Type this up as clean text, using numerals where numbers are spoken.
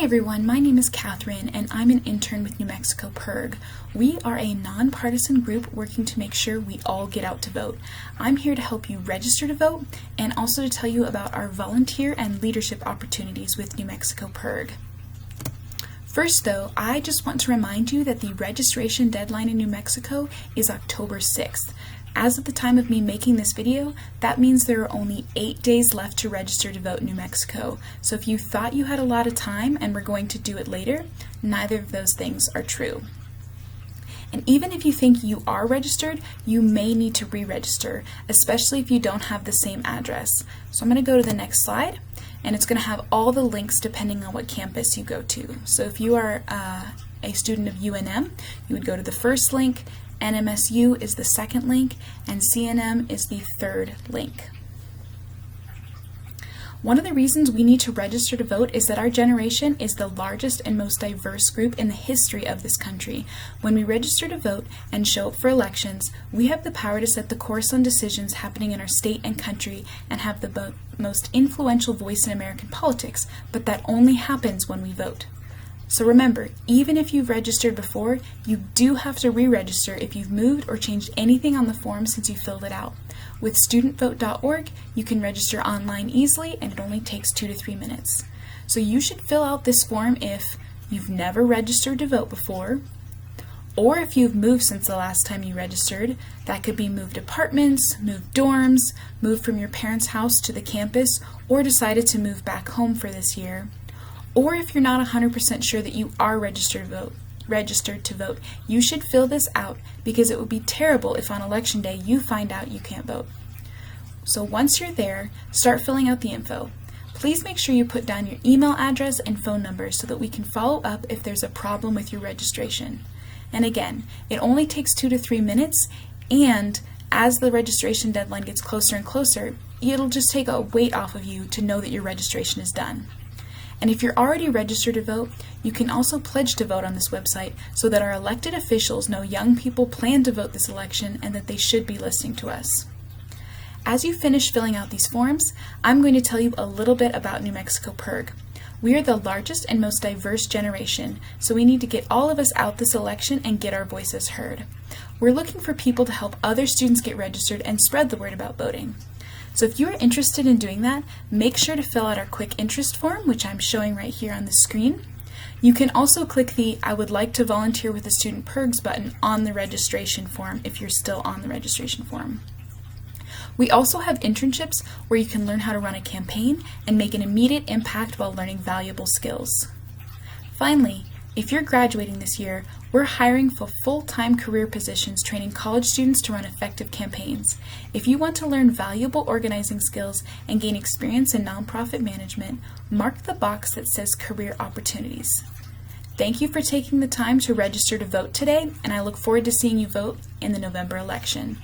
Hi everyone, my name is Catherine and I'm an intern with New Mexico PIRG. We are a nonpartisan group working to make sure we all get out to vote. I'm here to help you register to vote and also to tell you about our volunteer and leadership opportunities with New Mexico PIRG. First though, I just want to remind you that the registration deadline in New Mexico is October 6th. As of the time of me making this video, that means there are only 8 days left to register to vote in New Mexico. So if you thought you had a lot of time and were going to do it later, neither of those things are true. And even if you think you are registered, you may need to re-register, especially if you don't have the same address. So I'm going to go to the next slide, and it's going to have all the links depending on what campus you go to. So if you are a student of UNM, you would go to the first link, NMSU is the second link, and CNM is the third link. One of the reasons we need to register to vote is that our generation is the largest and most diverse group in the history of this country. When we register to vote and show up for elections, we have the power to set the course on decisions happening in our state and country and have the most influential voice in American politics, but that only happens when we vote. So remember, even if you've registered before, you do have to re-register if you've moved or changed anything on the form since you filled it out. With studentvote.org, you can register online easily and it only takes 2 to 3 minutes. So you should fill out this form if you've never registered to vote before, or if you've moved since the last time you registered. That could be moved apartments, moved dorms, moved from your parents' house to the campus, or decided to move back home for this year. Or if you're not 100% sure that you are registered to vote, you should fill this out because it would be terrible if on election day you find out you can't vote. So once you're there, start filling out the info. Please make sure you put down your email address and phone number so that we can follow up if there's a problem with your registration. And again, it only takes 2 to 3 minutes, and as the registration deadline gets closer and closer, it'll just take a weight off of you to know that your registration is done. And if you're already registered to vote, you can also pledge to vote on this website so that our elected officials know young people plan to vote this election and that they should be listening to us. As you finish filling out these forms, I'm going to tell you a little bit about New Mexico PIRG. We are the largest and most diverse generation, so we need to get all of us out this election and get our voices heard. We're looking for people to help other students get registered and spread the word about voting. So if you're interested in doing that, make sure to fill out our quick interest form, which I'm showing right here on the screen. You can also click the I would like to volunteer with the Student PIRGs button on the registration form if you're still on the registration form. We also have internships where you can learn how to run a campaign and make an immediate impact while learning valuable skills. Finally, if you're graduating this year, we're hiring for full-time career positions training college students to run effective campaigns. If you want to learn valuable organizing skills and gain experience in nonprofit management, mark the box that says Career Opportunities. Thank you for taking the time to register to vote today, and I look forward to seeing you vote in the November election.